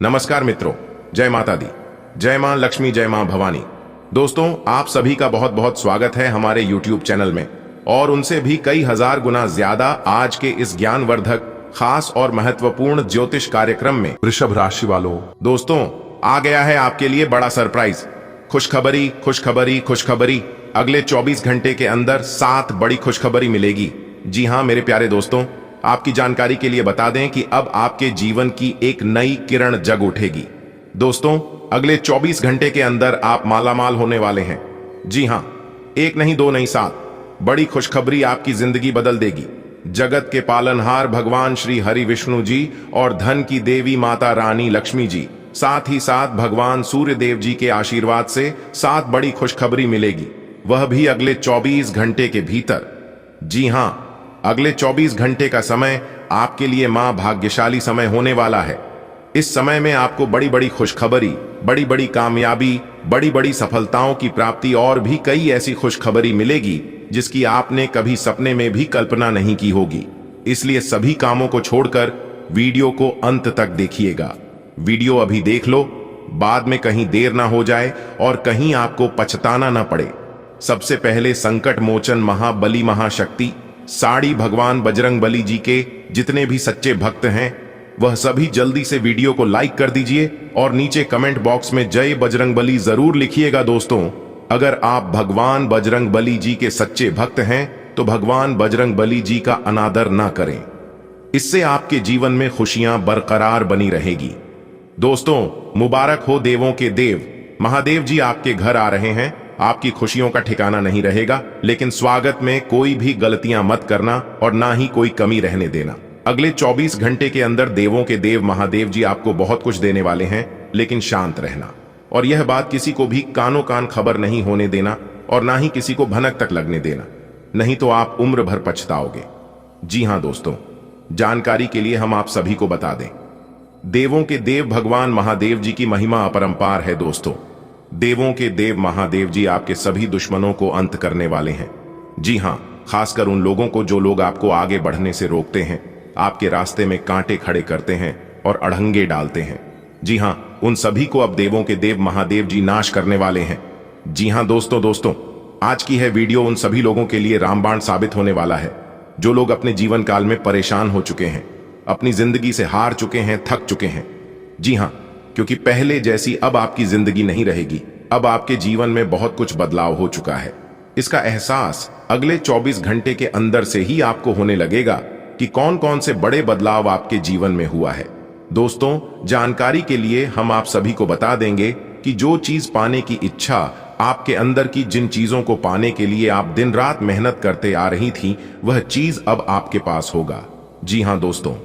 नमस्कार मित्रों, जय माता दी, जय मां लक्ष्मी, जय मां भवानी। दोस्तों, आप सभी का बहुत बहुत स्वागत है हमारे YouTube चैनल में और उनसे भी कई हजार गुना ज्यादा आज के इस ज्ञानवर्धक, खास और महत्वपूर्ण ज्योतिष कार्यक्रम में। वृषभ राशि वालों, दोस्तों, आ गया है आपके लिए बड़ा सरप्राइज। खुशखबरी, खुशखबरी, खुशखबरी। अगले 24 घंटे के अंदर 7 बड़ी खुशखबरी मिलेगी। जी हां मेरे प्यारे दोस्तों, आपकी जानकारी के लिए बता दें कि अब आपके जीवन की एक नई किरण जग उठेगी। दोस्तों, अगले 24 घंटे के अंदर आप मालामाल होने वाले हैं। जी हां, एक नहीं, दो नहीं, 7 बड़ी खुशखबरी आपकी जिंदगी बदल देगी। जगत के पालनहार भगवान श्री हरि विष्णु जी और धन की देवी माता रानी लक्ष्मी जी, साथ ही साथ भगवान सूर्य देव जी के आशीर्वाद से 7 बड़ी खुशखबरी मिलेगी, वह भी अगले 24 घंटे के भीतर। जी हां, अगले 24 घंटे का समय आपके लिए मां भाग्यशाली समय होने वाला है। इस समय में आपको बड़ी बड़ी खुशखबरी, बड़ी बड़ी कामयाबी, बड़ी बड़ी सफलताओं की प्राप्ति और भी कई ऐसी खुशखबरी मिलेगी जिसकी आपने कभी सपने में भी कल्पना नहीं की होगी। इसलिए सभी कामों को छोड़कर वीडियो को अंत तक देखिएगा। वीडियो अभी देख लो, बाद में कहीं देर ना हो जाए और कहीं आपको पछताना ना पड़े। सबसे पहले संकट मोचन महाबली महाशक्ति साड़ी भगवान बजरंगबली जी के जितने भी सच्चे भक्त हैं, वह सभी जल्दी से वीडियो को लाइक कर दीजिए और नीचे कमेंट बॉक्स में जय बजरंगबली जरूर लिखिएगा। दोस्तों, अगर आप भगवान बजरंगबली जी के सच्चे भक्त हैं तो भगवान बजरंगबली जी का अनादर ना करें, इससे आपके जीवन में खुशियां बरकरार बनी रहेगी। दोस्तों, मुबारक हो, देवों के देव महादेव जी आपके घर आ रहे हैं। आपकी खुशियों का ठिकाना नहीं रहेगा, लेकिन स्वागत में कोई भी गलतियां मत करना और ना ही कोई कमी रहने देना। अगले 24 घंटे के अंदर देवों के देव महादेव जी आपको बहुत कुछ देने वाले हैं, लेकिन शांत रहना और यह बात किसी को भी कानो कान खबर नहीं होने देना और ना ही किसी को भनक तक लगने देना, नहीं तो आप उम्र भर पछताओगे। जी हां दोस्तों, जानकारी के लिए हम आप सभी को बता दें, देवों के देव भगवान महादेव जी की महिमा अपरंपार है। दोस्तों, देवों के देव महादेव जी आपके सभी दुश्मनों को अंत करने वाले हैं। जी हां, खासकर उन लोगों को जो लोग आपको आगे बढ़ने से रोकते हैं, आपके रास्ते में कांटे खड़े करते हैं और अड़ंगे डालते हैं। जी हां, उन सभी को अब देवों के देव महादेव जी नाश करने वाले हैं। जी हां दोस्तों, आज की है वीडियो उन सभी लोगों के लिए रामबाण साबित होने वाला है जो लोग अपने जीवन काल में परेशान हो चुके हैं, अपनी जिंदगी से हार चुके हैं, थक चुके हैं। जी हां, क्योंकि पहले जैसी अब आपकी जिंदगी नहीं रहेगी। अब आपके जीवन में बहुत कुछ बदलाव हो चुका है। इसका एहसास अगले 24 घंटे के अंदर से ही आपको होने लगेगा कि कौन कौन से बड़े बदलाव आपके जीवन में हुआ है। दोस्तों, जानकारी के लिए हम आप सभी को बता देंगे कि जो चीज पाने की इच्छा आपके अंदर की, जिन चीजों को पाने के लिए आप दिन रात मेहनत करते आ रही थी, वह चीज अब आपके पास होगा। जी हां दोस्तों,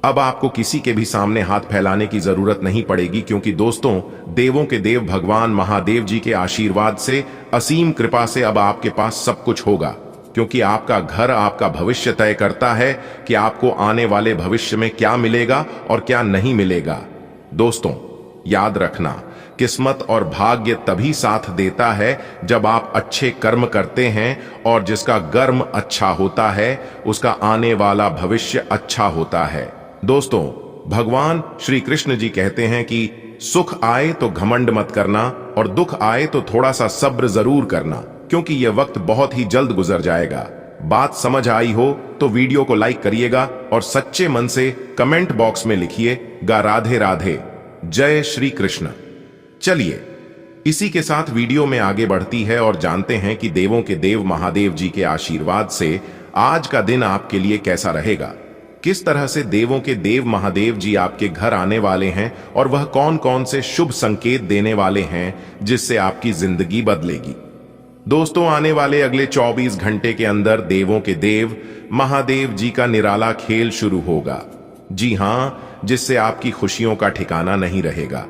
अब आपको किसी के भी सामने हाथ फैलाने की जरूरत नहीं पड़ेगी, क्योंकि दोस्तों, देवों के देव भगवान महादेव जी के आशीर्वाद से, असीम कृपा से अब आपके पास सब कुछ होगा। क्योंकि आपका घर आपका भविष्य तय करता है कि आपको आने वाले भविष्य में क्या मिलेगा और क्या नहीं मिलेगा। दोस्तों, याद रखना, किस्मत और भाग्य तभी साथ देता है जब आप अच्छे कर्म करते हैं और जिसका कर्म अच्छा होता है उसका आने वाला भविष्य अच्छा होता है। दोस्तों, भगवान श्री कृष्ण जी कहते हैं कि सुख आए तो घमंड मत करना और दुख आए तो थोड़ा सा सब्र जरूर करना, क्योंकि यह वक्त बहुत ही जल्द गुजर जाएगा। बात समझ आई हो तो वीडियो को लाइक करिएगा और सच्चे मन से कमेंट बॉक्स में लिखिएगा राधे राधे, जय श्री कृष्ण। चलिए, इसी के साथ वीडियो में आगे बढ़ती है और जानते हैं कि देवों के देव महादेव जी के आशीर्वाद से आज का दिन आपके लिए कैसा रहेगा, किस तरह से देवों के देव महादेव जी आपके घर आने वाले हैं और वह कौन कौन से शुभ संकेत देने वाले हैं जिससे आपकी जिंदगी बदलेगी। दोस्तों, आने वाले अगले 24 घंटे के अंदर देवों के देव महादेव जी का निराला खेल शुरू होगा। जी हां, जिससे आपकी खुशियों का ठिकाना नहीं रहेगा।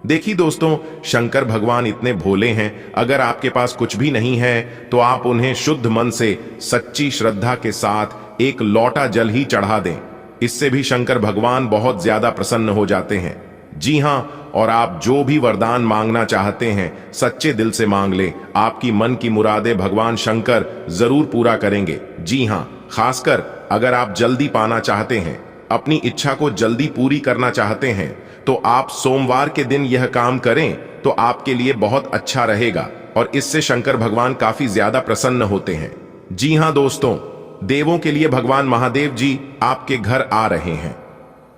देखिए दोस्तों, शंकर भगवान इतने भोले हैं, अगर आपके पास कुछ भी नहीं है तो आप उन्हें शुद्ध मन से सच्ची श्रद्धा के साथ एक लोटा जल ही चढ़ा दें, इससे भी शंकर भगवान बहुत ज्यादा प्रसन्न हो जाते हैं। जी हां, और आप जो भी वरदान मांगना चाहते हैं सच्चे दिल से मांग ले, आपकी मन की मुरादें भगवान शंकर जरूर पूरा करेंगे। जी हां, खासकर अगर आप जल्दी पाना चाहते हैं, अपनी इच्छा को जल्दी पूरी करना चाहते हैं, तो आप सोमवार के दिन यह काम करें तो आपके लिए बहुत अच्छा रहेगा और इससे शंकर भगवान काफी ज्यादा प्रसन्न होते हैं। जी हां दोस्तों, देवों के लिए भगवान महादेव जी आपके घर आ रहे हैं।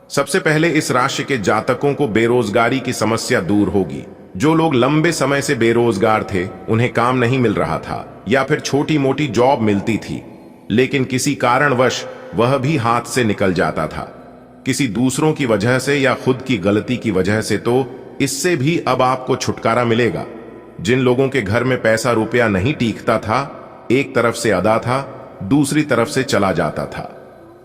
सबसे पहले इस राशि के जातकों को बेरोजगारी की समस्या दूर होगी। जो लोग लंबे समय से बेरोजगार थे, उन्हें काम नहीं मिल रहा था या फिर छोटी मोटी जॉब मिलती थी, लेकिन किसी कारणवश वह भी हाथ से निकल जाता था, किसी दूसरों की वजह से या खुद की गलती की वजह से, तो इससे भी अब आपको छुटकारा मिलेगा। जिन लोगों के घर में पैसा रुपया नहीं टीकता था, एक तरफ से अदा था, दूसरी तरफ से चला जाता था,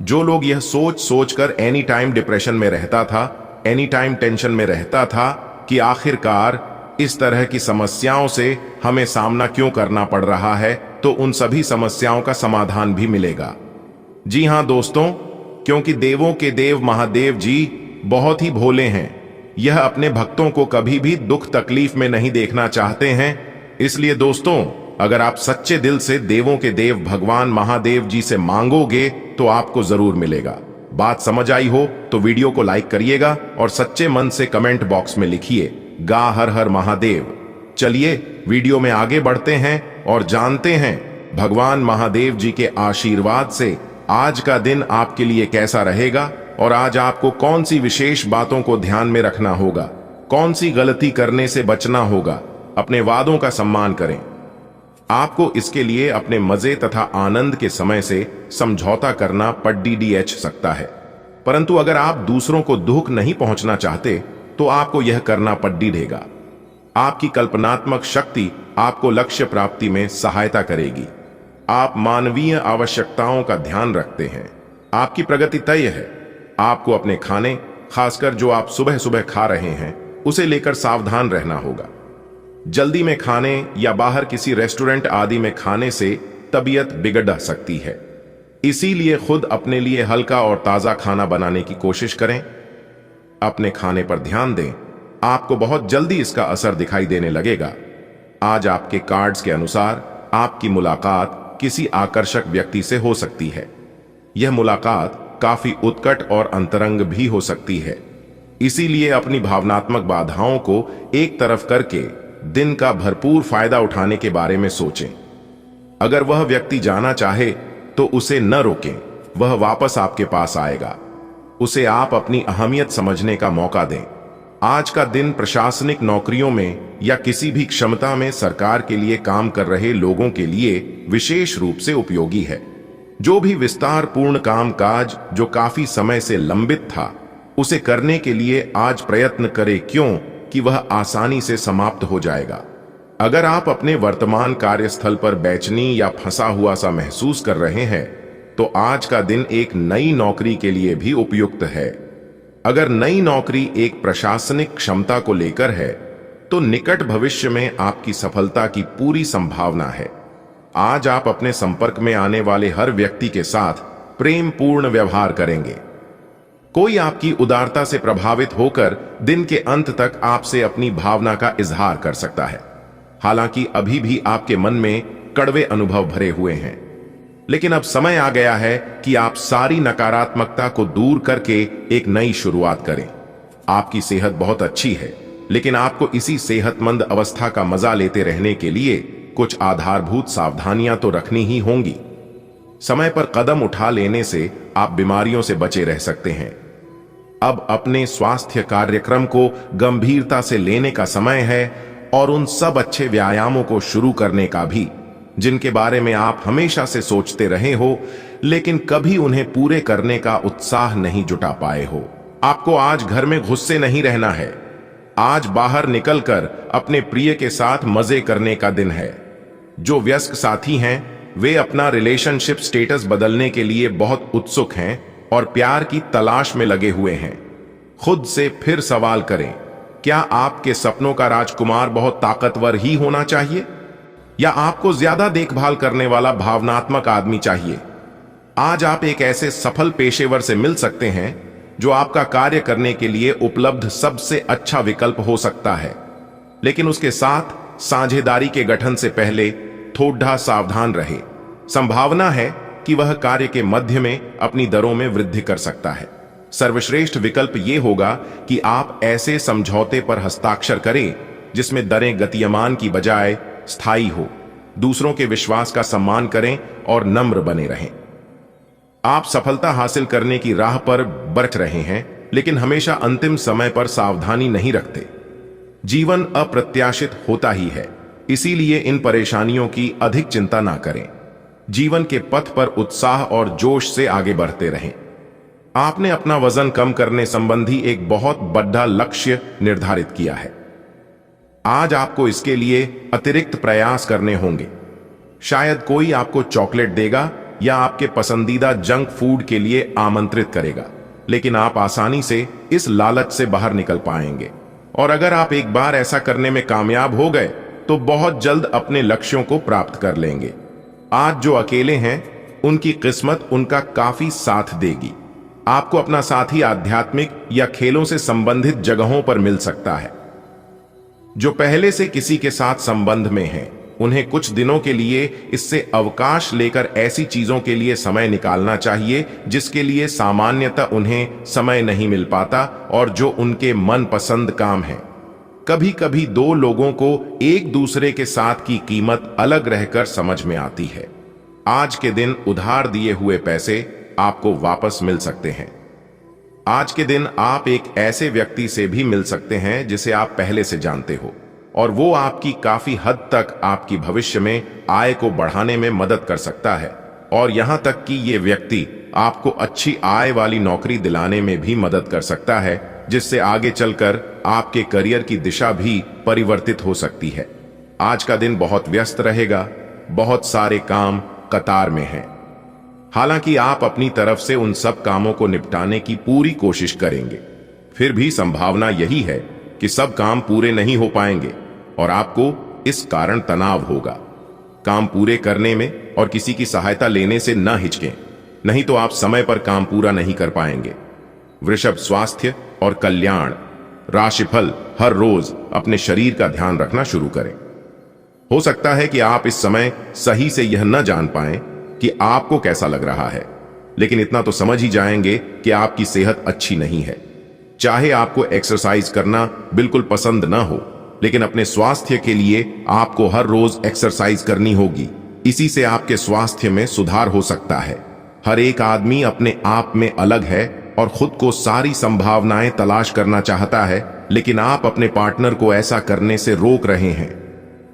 जो लोग यह सोच सोचकर एनी टाइम डिप्रेशन में रहता था, एनी टाइम टेंशन में रहता था कि आखिरकार इस तरह की समस्याओं से हमें सामना क्यों करना पड़ रहा है, तो उन सभी समस्याओं का समाधान भी मिलेगा। जी हां दोस्तों, क्योंकि देवों के देव महादेव जी बहुत ही भोले हैं। यह अपने भक्तों को कभी भी दुख तकलीफ में नहीं देखना चाहते हैं। इसलिए दोस्तों, अगर आप सच्चे दिल से देवों के देव भगवान महादेव जी से मांगोगे तो आपको जरूर मिलेगा। बात समझ आई हो तो वीडियो को लाइक करिएगा और सच्चे मन से कमेंट बॉक्स में लिखिए गा हर हर महादेव। चलिए वीडियो में आगे बढ़ते हैं और जानते हैं भगवान महादेव जी के आशीर्वाद से आज का दिन आपके लिए कैसा रहेगा और आज आपको कौन सी विशेष बातों को ध्यान में रखना होगा, कौन सी गलती करने से बचना होगा। अपने वादों का सम्मान करें। आपको इसके लिए अपने मजे तथा आनंद के समय से समझौता करना पड़ सकता है, परंतु अगर आप दूसरों को दुख नहीं पहुंचना चाहते तो आपको यह करना पड़ेगा। आपकी कल्पनात्मक शक्ति आपको लक्ष्य प्राप्ति में सहायता करेगी। आप मानवीय आवश्यकताओं का ध्यान रखते हैं। आपकी प्रगति तय है। आपको अपने खाने, खासकर जो आप सुबह सुबह खा रहे हैं, उसे लेकर सावधान रहना होगा। जल्दी में खाने या बाहर किसी रेस्टोरेंट आदि में खाने से तबीयत बिगड़ सकती है। इसीलिए खुद अपने लिए हल्का और ताजा खाना बनाने की कोशिश करें। अपने खाने पर ध्यान दें, आपको बहुत जल्दी इसका असर दिखाई देने लगेगा। आज आपके कार्ड्स के अनुसार आपकी मुलाकात किसी आकर्षक व्यक्ति से हो सकती है। यह मुलाकात काफी उत्कट और अंतरंग भी हो सकती है। इसीलिए अपनी भावनात्मक बाधाओं को एक तरफ करके दिन का भरपूर फायदा उठाने के बारे में सोचें। अगर वह व्यक्ति जाना चाहे तो उसे न रोकें, वह वापस आपके पास आएगा। उसे आप अपनी अहमियत समझने का मौका दें। आज का दिन प्रशासनिक नौकरियों में या किसी भी क्षमता में सरकार के लिए काम कर रहे लोगों के लिए विशेष रूप से उपयोगी है। जो भी विस्तार पूर्ण कामकाज जो काफी समय से लंबित था, उसे करने के लिए आज प्रयत्न करें, क्यों कि वह आसानी से समाप्त हो जाएगा। अगर आप अपने वर्तमान कार्यस्थल पर बेचैनी या फंसा हुआ सा महसूस कर रहे हैं, तो आज का दिन एक नई नौकरी के लिए भी उपयुक्त है। अगर नई नौकरी एक प्रशासनिक क्षमता को लेकर है, तो निकट भविष्य में आपकी सफलता की पूरी संभावना है। आज आप अपने संपर्क में आने वाले हर व्यक्ति के साथ प्रेम पूर्ण व्यवहार करेंगे। कोई आपकी उदारता से प्रभावित होकर दिन के अंत तक आपसे अपनी भावना का इजहार कर सकता है। हालांकि अभी भी आपके मन में कड़वे अनुभव भरे हुए हैं, लेकिन अब समय आ गया है कि आप सारी नकारात्मकता को दूर करके एक नई शुरुआत करें। आपकी सेहत बहुत अच्छी है, लेकिन आपको इसी सेहतमंद अवस्था का मजा लेते रहने के लिए कुछ आधारभूत सावधानियां तो रखनी ही होंगी। समय पर कदम उठा लेने से आप बीमारियों से बचे रह सकते हैं। अब अपने स्वास्थ्य कार्यक्रम को गंभीरता से लेने का समय है और उन सब अच्छे व्यायामों को शुरू करने का भी, जिनके बारे में आप हमेशा से सोचते रहे हो, लेकिन कभी उन्हें पूरे करने का उत्साह नहीं जुटा पाए हो। आपको आज घर में घुसे नहीं रहना है। आज बाहर निकलकर अपने प्रिय के साथ मजे करने का दिन है। जो वयस्क साथी हैं, वे अपना रिलेशनशिप स्टेटस बदलने के लिए बहुत उत्सुक हैं और प्यार की तलाश में लगे हुए हैं। खुद से फिर सवाल करें, क्या आपके सपनों का राजकुमार बहुत ताकतवर ही होना चाहिए या आपको ज्यादा देखभाल करने वाला भावनात्मक आदमी चाहिए? आज आप एक ऐसे सफल पेशेवर से मिल सकते हैं जो आपका कार्य करने के लिए उपलब्ध सबसे अच्छा विकल्प हो सकता है, लेकिन उसके साथ साझेदारी के गठन से पहले थोड़ा सावधान रहे। संभावना है कि वह कार्य के मध्य में अपनी दरों में वृद्धि कर सकता है। सर्वश्रेष्ठ विकल्प ये होगा कि आप ऐसे समझौते पर हस्ताक्षर करें जिसमें दरें गतिमान की बजाय स्थायी हो, दूसरों के विश्वास का सम्मान करें और नम्र बने रहें। आप सफलता हासिल करने की राह पर बढ़ रहे हैं, लेकिन हमेशा अंतिम समय पर सावधानी नहीं रखते। जीवन अप्रत्याशित होता ही है, इसीलिए इन परेशानियों की अधिक चिंता ना करें। जीवन के पथ पर उत्साह और जोश से आगे बढ़ते रहें। आपने अपना वजन कम करने संबंधी एक बहुत बड़ा लक्ष्य निर्धारित किया है। आज आपको इसके लिए अतिरिक्त प्रयास करने होंगे। शायद कोई आपको चॉकलेट देगा या आपके पसंदीदा जंक फूड के लिए आमंत्रित करेगा, लेकिन आप आसानी से इस लालच से बाहर निकल पाएंगे। और अगर आप एक बार ऐसा करने में कामयाब हो गए तो बहुत जल्द अपने लक्ष्यों को प्राप्त कर लेंगे। आज जो अकेले हैं उनकी किस्मत उनका काफी साथ देगी। आपको अपना साथी आध्यात्मिक या खेलों से संबंधित जगहों पर मिल सकता है। जो पहले से किसी के साथ संबंध में हैं, उन्हें कुछ दिनों के लिए इससे अवकाश लेकर ऐसी चीजों के लिए समय निकालना चाहिए जिसके लिए सामान्यतः उन्हें समय नहीं मिल पाता और जो उनके मनपसंद काम है। कभी कभी दो लोगों को एक दूसरे के साथ की कीमत अलग रहकर समझ में आती है। आज के दिन उधार दिए हुए पैसे आपको वापस मिल सकते हैं। आज के दिन आप एक ऐसे व्यक्ति से भी मिल सकते हैं जिसे आप पहले से जानते हो, और वो आपकी काफी हद तक आपकी भविष्य में आय को बढ़ाने में मदद कर सकता है। और यहां तक कि ये व्यक्ति आपको अच्छी आय वाली नौकरी दिलाने में भी मदद कर सकता है, जिससे आगे चलकर आपके करियर की दिशा भी परिवर्तित हो सकती है। आज का दिन बहुत व्यस्त रहेगा, बहुत सारे काम कतार में हैं। हालांकि आप अपनी तरफ से उन सब कामों को निपटाने की पूरी कोशिश करेंगे, फिर भी संभावना यही है कि सब काम पूरे नहीं हो पाएंगे और आपको इस कारण तनाव होगा। काम पूरे करने में और किसी की सहायता लेने से न हिचकें, नहीं तो आप समय पर काम पूरा नहीं कर पाएंगे। वृषभ, स्वास्थ्य और कल्याण। राशिफल, हर रोज अपने शरीर का ध्यान रखना शुरू करें। हो सकता है कि आप इस समय सही से यह न जान पाएं कि आपको कैसा लग रहा है, लेकिन इतना तो समझ ही जाएंगे कि आपकी सेहत अच्छी नहीं है। चाहे आपको एक्सरसाइज करना बिल्कुल पसंद ना हो, लेकिन अपने स्वास्थ्य के लिए आपको हर रोज एक्सरसाइज करनी होगी। इसी से आपके स्वास्थ्य में सुधार हो सकता है। हर एक आदमी अपने आप में अलग है और खुद को सारी संभावनाएं तलाश करना चाहता है, लेकिन आप अपने पार्टनर को ऐसा करने से रोक रहे हैं।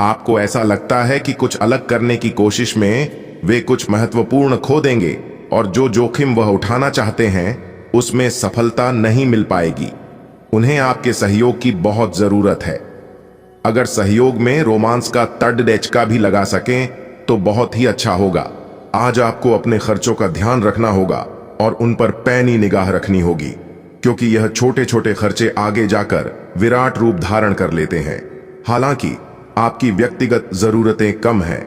आपको ऐसा लगता है कि कुछ अलग करने की कोशिश में वे कुछ महत्वपूर्ण खो देंगे और जो जोखिम वह उठाना चाहते हैं उसमें सफलता नहीं मिल पाएगी। उन्हें आपके सहयोग की बहुत जरूरत है। अगर सहयोग में रोमांस का तड़डेचका भी लगा सकें तो बहुत ही अच्छा होगा। आज आपको अपने खर्चों का ध्यान रखना होगा और उन पर पैनी निगाह रखनी होगी, क्योंकि यह छोटे छोटे खर्चे आगे जाकर विराट रूप धारण कर लेते हैं। हालांकि आपकी व्यक्तिगत जरूरतें कम हैं,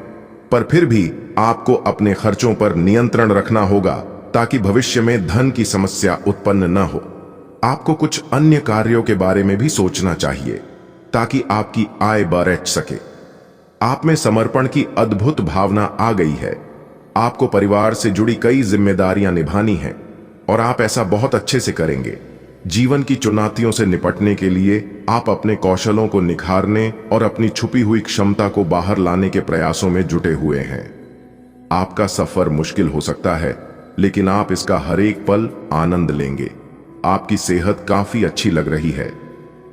पर फिर भी आपको अपने खर्चों पर नियंत्रण रखना होगा ताकि भविष्य में धन की समस्या उत्पन्न न हो। आपको कुछ अन्य कार्यों के बारे में भी सोचना चाहिए ताकि आपकी आय बढ़ सके। आप में समर्पण की अद्भुत भावना आ गई है। आपको परिवार से जुड़ी कई जिम्मेदारियां निभानी हैं और आप ऐसा बहुत अच्छे से करेंगे। जीवन की चुनौतियों से निपटने के लिए आप अपने कौशलों को निखारने और अपनी छुपी हुई क्षमता को बाहर लाने के प्रयासों में जुटे हुए हैं। आपका सफर मुश्किल हो सकता है, लेकिन आप इसका हर एक पल आनंद लेंगे। आपकी सेहत काफी अच्छी लग रही है।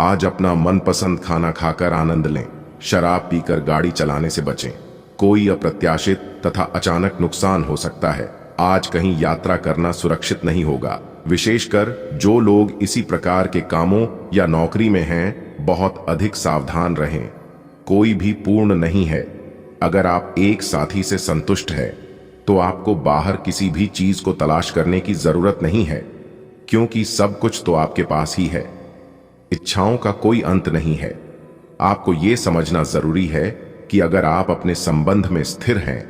आज अपना मनपसंद खाना खाकर आनंद लें। शराब पीकर गाड़ी चलाने से बचें। कोई अप्रत्याशित तथा अचानक नुकसान हो सकता है। आज कहीं यात्रा करना सुरक्षित नहीं होगा। विशेषकर जो लोग इसी प्रकार के कामों या नौकरी में हैं, बहुत अधिक सावधान रहें। कोई भी पूर्ण नहीं है। अगर आप एक साथी से संतुष्ट हैं, तो आपको बाहर किसी भी चीज को तलाश करने की जरूरत नहीं है, क्योंकि सब कुछ तो आपके पास ही है। इच्छाओं का कोई अंत नहीं है। आपको यह समझना जरूरी है कि अगर आप अपने संबंध में स्थिर हैं,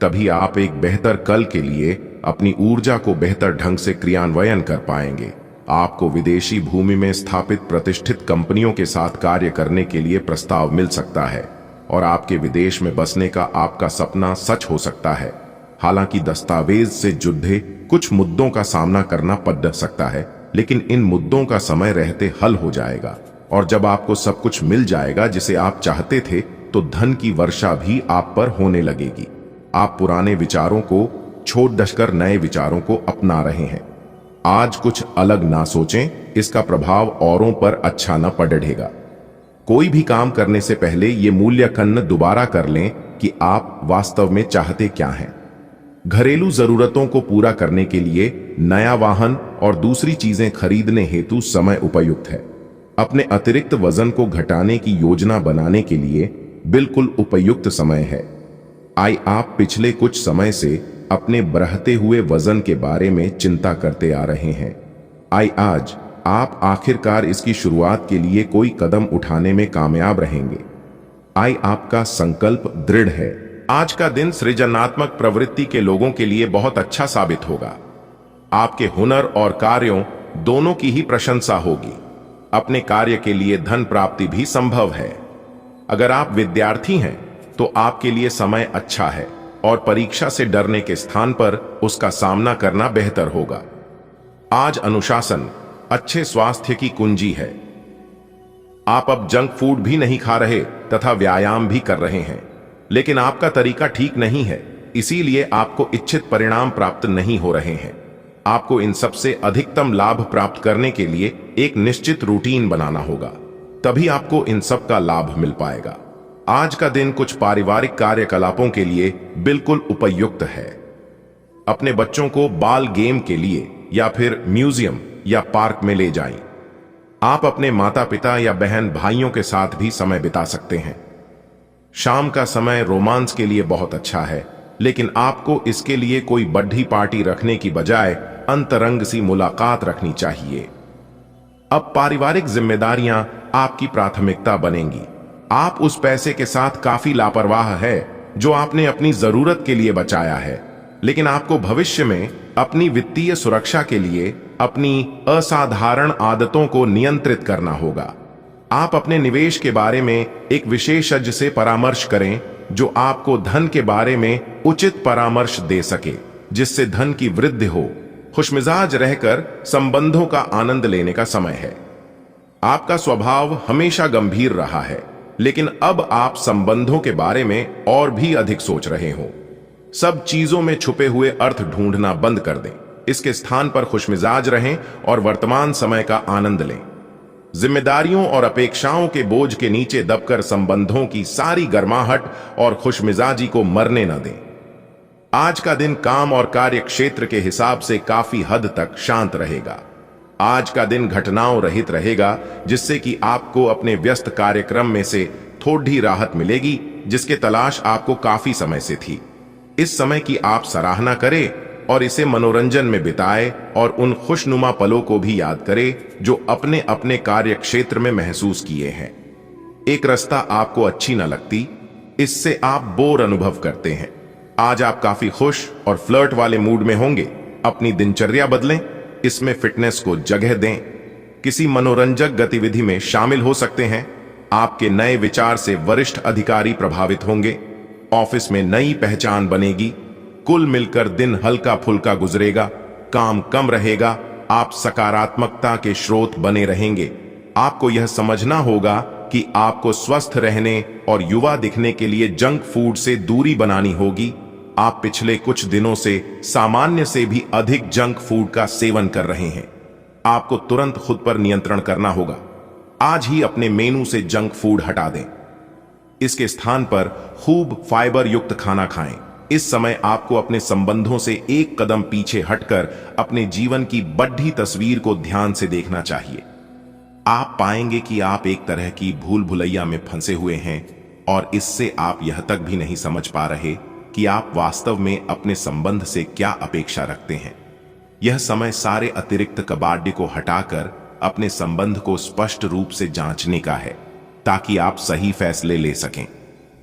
तभी आप एक बेहतर कल के लिए अपनी ऊर्जा को बेहतर ढंग से क्रियान्वयन कर पाएंगे। आपको विदेशी भूमि में स्थापित प्रतिष्ठित कंपनियों के साथ कार्य करने के लिए प्रस्ताव मिल सकता है और आपके विदेश में बसने का आपका सपना सच हो सकता है। हालांकि दस्तावेज से जुड़े कुछ मुद्दों का सामना करना पड़ सकता है, लेकिन इन मुद्दों का समय रहते हल हो जाएगा। और जब आपको सब कुछ मिल जाएगा जिसे आप चाहते थे, तो धन की वर्षा भी आप पर होने लगेगी। आप पुराने विचारों को छोड़ दशकर नए विचारों को अपना रहे हैं। आज कुछ अलग ना सोचें, इसका प्रभाव औरों पर अच्छा न पड़ेगा। कोई भी काम करने से पहले ये मूल्यांकन दोबारा कर लें कि आप वास्तव में चाहते क्या हैं। घरेलू जरूरतों को पूरा करने के लिए नया वाहन और दूसरी चीजें खरीदने हेतु समय उपयुक्त है। अपने अतिरिक्त वजन को घटाने की योजना बनाने के लिए बिल्कुल उपयुक्त समय है। आप पिछले कुछ समय से अपने बढ़ते हुए वजन के बारे में चिंता करते आ रहे हैं। आज आप आखिरकार इसकी शुरुआत के लिए कोई कदम उठाने में कामयाब रहेंगे। आपका संकल्प दृढ़ है। आज का दिन सृजनात्मक प्रवृत्ति के लोगों के लिए बहुत अच्छा साबित होगा। आपके हुनर और कार्यों दोनों की ही प्रशंसा होगी। अपने कार्य के लिए धन प्राप्ति भी संभव है। अगर आप विद्यार्थी हैं तो आपके लिए समय अच्छा है और परीक्षा से डरने के स्थान पर उसका सामना करना बेहतर होगा। आज अनुशासन अच्छे स्वास्थ्य की कुंजी है। आप अब जंक फूड भी नहीं खा रहे तथा व्यायाम भी कर रहे हैं, लेकिन आपका तरीका ठीक नहीं है, इसीलिए आपको इच्छित परिणाम प्राप्त नहीं हो रहे हैं। आपको इन सबसे अधिकतम लाभ प्राप्त करने के लिए एक निश्चित रूटीन बनाना होगा, तभी आपको इन सब का लाभ मिल पाएगा। आज का दिन कुछ पारिवारिक कार्यकलापों के लिए बिल्कुल उपयुक्त है। अपने बच्चों को बाल गेम के लिए या फिर म्यूजियम या पार्क में ले जाएं। आप अपने माता पिता या बहन भाइयों के साथ भी समय बिता सकते हैं। शाम का समय रोमांस के लिए बहुत अच्छा है, लेकिन आपको इसके लिए कोई बड़ी पार्टी रखने की बजाय अंतरंग सी मुलाकात रखनी चाहिए। अब पारिवारिक जिम्मेदारियां आपकी प्राथमिकता बनेंगी। आप उस पैसे के साथ काफी लापरवाह है जो आपने अपनी जरूरत के लिए बचाया है, लेकिन आपको भविष्य में अपनी वित्तीय सुरक्षा के लिए अपनी असाधारण आदतों को नियंत्रित करना होगा। आप अपने निवेश के बारे में एक विशेषज्ञ से परामर्श करें जो आपको धन के बारे में उचित परामर्श दे सके, जिससे धन की वृद्धि हो। खुशमिजाज रहकर संबंधों का आनंद लेने का समय है। आपका स्वभाव हमेशा गंभीर रहा है, लेकिन अब आप संबंधों के बारे में और भी अधिक सोच रहे हो। सब चीजों में छुपे हुए अर्थ ढूंढना बंद कर दें। इसके स्थान पर खुशमिजाज रहें और वर्तमान समय का आनंद लें। जिम्मेदारियों और अपेक्षाओं के बोझ के नीचे दबकर संबंधों की सारी गर्माहट और खुशमिजाजी को मरने न दें। आज का दिन काम और कार्य क्षेत्र के हिसाब से काफी हद तक शांत रहेगा। आज का दिन घटनाओं रहित रहेगा, जिससे कि आपको अपने व्यस्त कार्यक्रम में से थोड़ी राहत मिलेगी, जिसके तलाश आपको काफी समय से थी। इस समय की आप सराहना करें और इसे मनोरंजन में बिताएं और उन खुशनुमा पलों को भी याद करें जो अपने अपने कार्य क्षेत्र में महसूस किए हैं। एक रास्ता आपको अच्छी न लगती, इससे आप बोर अनुभव करते हैं। आज आप काफी खुश और फ्लर्ट वाले मूड में होंगे। अपनी दिनचर्या बदलें, इसमें फिटनेस को जगह दें। किसी मनोरंजक गतिविधि में शामिल हो सकते हैं। आपके नए विचार से वरिष्ठ अधिकारी प्रभावित होंगे। ऑफिस में नई पहचान बनेगी। कुल मिलकर दिन हल्का फुल्का गुजरेगा। काम कम रहेगा। आप सकारात्मकता के स्रोत बने रहेंगे। आपको यह समझना होगा कि आपको स्वस्थ रहने और युवा दिखने के लिए जंक फूड से दूरी बनानी होगी। आप पिछले कुछ दिनों से सामान्य से भी अधिक जंक फूड का सेवन कर रहे हैं। आपको तुरंत खुद पर नियंत्रण करना होगा। आज ही अपने मेनू से जंक फूड हटा दें। इसके स्थान पर खूब फाइबर युक्त खाना खाएं। इस समय आपको अपने संबंधों से एक कदम पीछे हटकर अपने जीवन की बड़ी तस्वीर को ध्यान से देखना चाहिए। आप पाएंगे कि आप एक तरह की भूल भुलैया में फंसे हुए हैं और इससे आप यह तक भी नहीं समझ पा रहे कि आप वास्तव में अपने संबंध से क्या अपेक्षा रखते हैं। यह समय सारे अतिरिक्त कबाड़ को हटाकर अपने संबंध को स्पष्ट रूप से जांचने का है, ताकि आप सही फैसले ले सकें।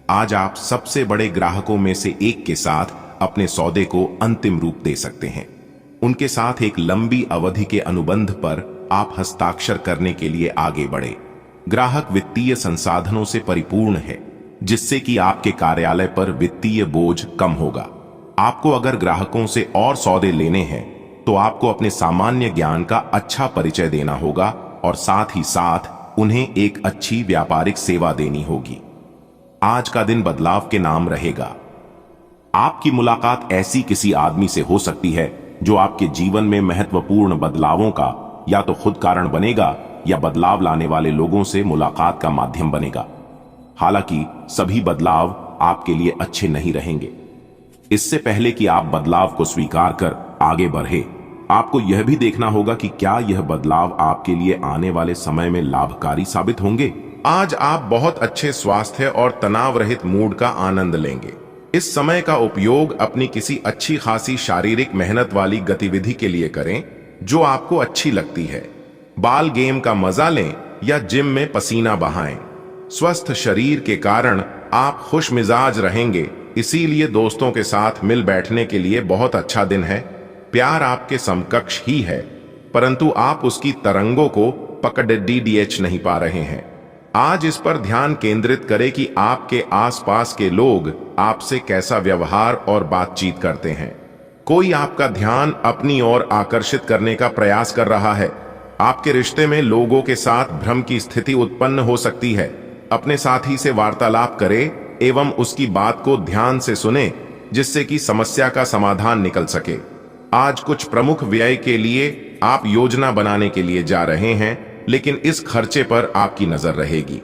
आज आप सबसे बड़े ग्राहकों में से एक के साथ अपने सौदे को अंतिम रूप दे सकते हैं। उनके साथ एक लंबी अवधि के अनुबंध पर आप हस्ताक्षर करने के लिए आगे बढ़े। ग्राहक वित्तीय संसाधनों से परिपूर्ण है, जिससे कि आपके कार्यालय पर वित्तीय बोझ कम होगा। आपको अगर ग्राहकों से और सौदे लेने हैं तो आपको अपने सामान्य ज्ञान का अच्छा परिचय देना होगा और साथ ही साथ उन्हें एक अच्छी व्यापारिक सेवा देनी होगी। आज का दिन बदलाव के नाम रहेगा। आपकी मुलाकात ऐसी किसी आदमी से हो सकती है जो आपके जीवन में महत्वपूर्ण बदलावों का या तो खुद कारण बनेगा या बदलाव लाने वाले लोगों से मुलाकात का माध्यम बनेगा। हालांकि सभी बदलाव आपके लिए अच्छे नहीं रहेंगे। इससे पहले कि आप बदलाव को स्वीकार कर आगे बढ़े, आपको यह भी देखना होगा कि क्या यह बदलाव आपके लिए आने वाले समय में लाभकारी साबित होंगे। आज आप बहुत अच्छे स्वास्थ्य और तनाव रहित मूड का आनंद लेंगे। इस समय का उपयोग अपनी किसी अच्छी खासी शारीरिक मेहनत वाली गतिविधि के लिए करें जो आपको अच्छी लगती है। बाल गेम का मजा लें या जिम में पसीना बहाएं। स्वस्थ शरीर के कारण आप खुश मिजाज रहेंगे, इसीलिए दोस्तों के साथ मिल बैठने के लिए बहुत अच्छा दिन है। प्यार आपके समकक्ष ही है, परंतु आप उसकी तरंगों को पकड़ डीडीएच नहीं पा रहे हैं। आज इस पर ध्यान केंद्रित करें कि आपके आसपास के लोग आपसे कैसा व्यवहार और बातचीत करते हैं। कोई आपका ध्यान अपनी ओर आकर्षित करने का प्रयास कर रहा है। आपके रिश्ते में लोगों के साथ भ्रम की स्थिति उत्पन्न हो सकती है। अपने साथी से वार्तालाप करें एवं उसकी बात को ध्यान से सुने, जिससे कि समस्या का समाधान निकल सके। आज कुछ प्रमुख व्यय के लिए आप योजना बनाने के लिए जा रहे हैं, लेकिन इस खर्चे पर आपकी नजर रहेगी।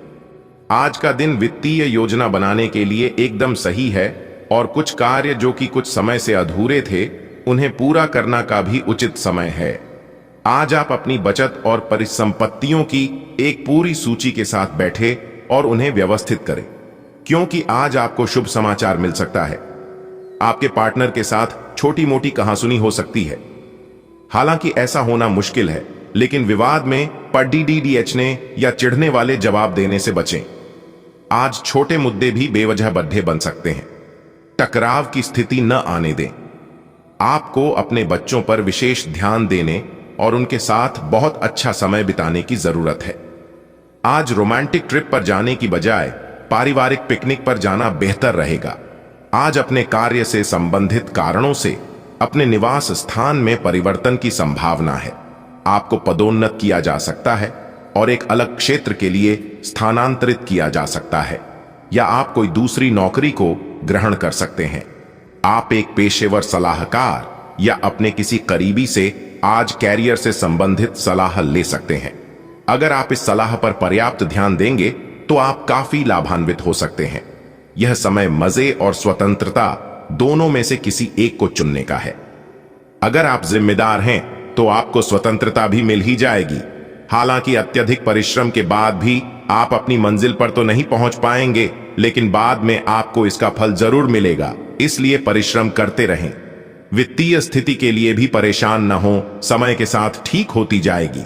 आज का दिन वित्तीय योजना बनाने के लिए एकदम सही है और कुछ कार्य जो कि कुछ समय से अधूरे थे, उन्हें पूरा करना का भी उचित समय है। आज आप अपनी बचत और परिसंपत्तियों की एक पूरी सूची के साथ बैठे और उन्हें व्यवस्थित करें, क्योंकि आज आपको शुभ समाचार मिल सकता है। आपके पार्टनर के साथ छोटी मोटी कहासुनी हो सकती है। हालांकि ऐसा होना मुश्किल है, लेकिन विवाद में पढ़ने या चिढ़ने वाले जवाब देने से बचें। आज छोटे मुद्दे भी बेवजह बड्ढे बन सकते हैं। टकराव की स्थिति न आने दें। आपको अपने बच्चों पर विशेष ध्यान देने और उनके साथ बहुत अच्छा समय बिताने की जरूरत है। आज रोमांटिक ट्रिप पर जाने की बजाय पारिवारिक पिकनिक पर जाना बेहतर रहेगा। आज अपने कार्य से संबंधित कारणों से अपने निवास स्थान में परिवर्तन की संभावना है। आपको पदोन्नत किया जा सकता है और एक अलग क्षेत्र के लिए स्थानांतरित किया जा सकता है, या आप कोई दूसरी नौकरी को ग्रहण कर सकते हैं। आप एक पेशेवर सलाहकार या अपने किसी करीबी से आज कैरियर से संबंधित सलाह ले सकते हैं। अगर आप इस सलाह पर पर्याप्त ध्यान देंगे तो आप काफी लाभान्वित हो सकते हैं। यह समय मजे और स्वतंत्रता दोनों में से किसी एक को चुनने का है। अगर आप जिम्मेदार हैं तो आपको स्वतंत्रता भी मिल ही जाएगी। हालांकि अत्यधिक परिश्रम के बाद भी आप अपनी मंजिल पर तो नहीं पहुंच पाएंगे, लेकिन बाद में आपको इसका फल जरूर मिलेगा। इसलिए परिश्रम करते रहें। वित्तीय स्थिति के लिए भी परेशान न हो, समय के साथ ठीक होती जाएगी।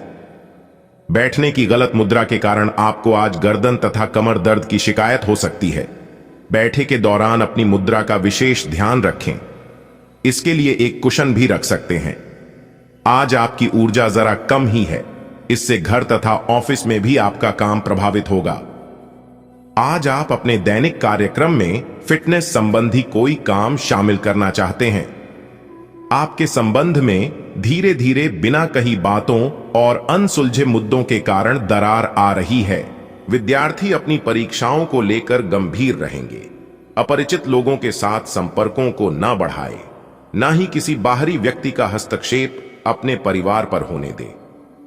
बैठने की गलत मुद्रा के कारण आपको आज गर्दन तथा कमर दर्द की शिकायत हो सकती है। बैठे के दौरान अपनी मुद्रा का विशेष ध्यान रखें। इसके लिए एक कुशन भी रख सकते हैं। आज आपकी ऊर्जा जरा कम ही है, इससे घर तथा ऑफिस में भी आपका काम प्रभावित होगा। आज आप अपने दैनिक कार्यक्रम में फिटनेस संबंधी कोई काम शामिल करना चाहते हैं। आपके संबंध में धीरे धीरे बिना कही बातों और अनसुलझे मुद्दों के कारण दरार आ रही है। विद्यार्थी अपनी परीक्षाओं को लेकर गंभीर रहेंगे। अपरिचित लोगों के साथ संपर्कों को न बढ़ाएं, न ही किसी बाहरी व्यक्ति का हस्तक्षेप अपने परिवार पर होने दें।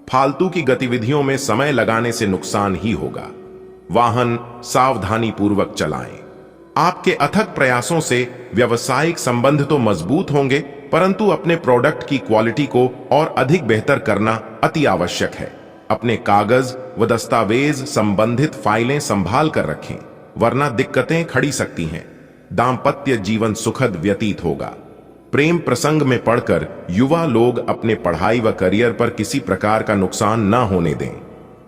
फालतू की गतिविधियों में समय लगाने से नुकसान ही होगा। वाहन सावधानी पूर्वक चलाएं। आपके अथक प्रयासों से व्यावसायिक संबंध तो मजबूत होंगे, परंतु अपने प्रोडक्ट की क्वालिटी को और अधिक बेहतर करना अति आवश्यक है। अपने कागज व दस्तावेज संबंधित फाइलें संभाल कर रखें, वरना दिक्कतें खड़ी सकती हैं। दाम्पत्य जीवन सुखद व्यतीत होगा। प्रेम प्रसंग में पढ़कर युवा लोग अपने पढ़ाई व करियर पर किसी प्रकार का नुकसान न होने दें।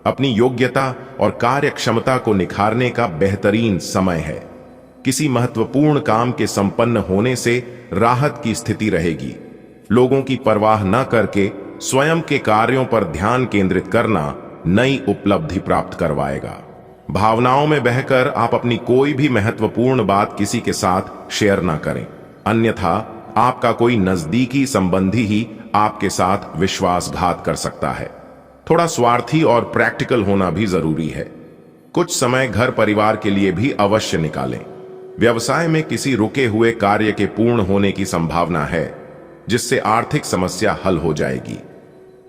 अपनी योग्यता और कार्य क्षमता को निखारने का बेहतरीन समय है। किसी महत्वपूर्ण काम के संपन्न होने से राहत की स्थिति रहेगी। लोगों की परवाह न करके स्वयं के कार्यों पर ध्यान केंद्रित करना नई उपलब्धि प्राप्त करवाएगा। भावनाओं में बहकर आप अपनी कोई भी महत्वपूर्ण बात किसी के साथ शेयर ना करें, अन्यथा आपका कोई नजदीकी संबंधी ही आपके साथ विश्वासघात कर सकता है। थोड़ा स्वार्थी और प्रैक्टिकल होना भी जरूरी है। कुछ समय घर परिवार के लिए भी अवश्य निकालें। व्यवसाय में किसी रुके हुए कार्य के पूर्ण होने की संभावना है, जिससे आर्थिक समस्या हल हो जाएगी।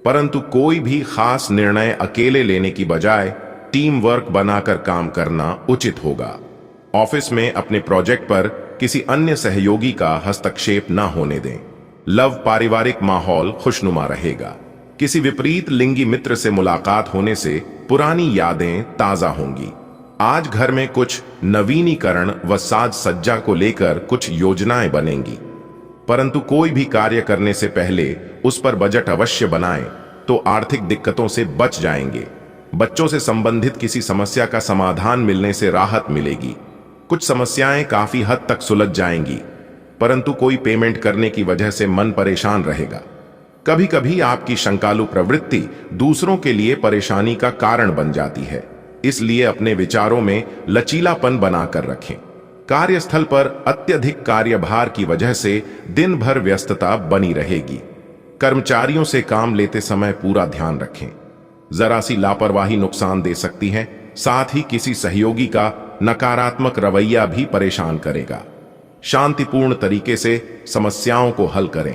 परंतु कोई भी खास निर्णय अकेले लेने की बजाय टीम वर्क बनाकर काम करना उचित होगा। ऑफिस में अपने प्रोजेक्ट पर किसी अन्य सहयोगी का हस्तक्षेप न होने दें। लव पारिवारिक माहौल खुशनुमा रहेगा। किसी विपरीत लिंगी मित्र से मुलाकात होने से पुरानी यादें ताजा होंगी। आज घर में कुछ नवीनीकरण व साज सज्जा को लेकर कुछ योजनाएं बनेंगी, परंतु कोई भी कार्य करने से पहले उस पर बजट अवश्य बनाएं, तो आर्थिक दिक्कतों से बच जाएंगे। बच्चों से संबंधित किसी समस्या का समाधान मिलने से राहत मिलेगी। कुछ समस्याएं काफी हद तक सुलझ जाएंगी, परंतु कोई पेमेंट करने की वजह से मन परेशान रहेगा। कभी कभी आपकी शंकालु प्रवृत्ति दूसरों के लिए परेशानी का कारण बन जाती है, इसलिए अपने विचारों में लचीलापन बनाकर रखें। कार्यस्थल पर अत्यधिक कार्यभार की वजह से दिन भर व्यस्तता बनी रहेगी। कर्मचारियों से काम लेते समय पूरा ध्यान रखें। जरा सी लापरवाही नुकसान दे सकती है। साथ ही किसी सहयोगी का नकारात्मक रवैया भी परेशान करेगा। शांतिपूर्ण तरीके से समस्याओं को हल करें।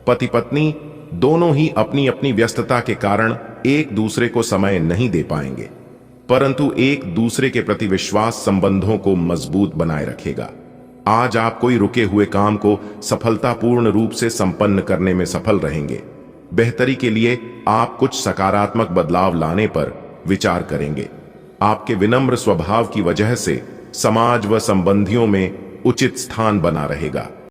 पति पत्नी दोनों ही अपनी अपनी व्यस्तता के कारण एक दूसरे को समय नहीं दे पाएंगे, परंतु एक दूसरे के प्रति विश्वास संबंधों को मजबूत बनाए रखेगा। आज आप कोई रुके हुए काम को सफलतापूर्ण रूप से संपन्न करने में सफल रहेंगे। बेहतरी के लिए आप कुछ सकारात्मक बदलाव लाने पर विचार करेंगे। आपके विनम्र स्वभाव की वजह से समाज व संबंधियों में उचित स्थान बना रहेगा।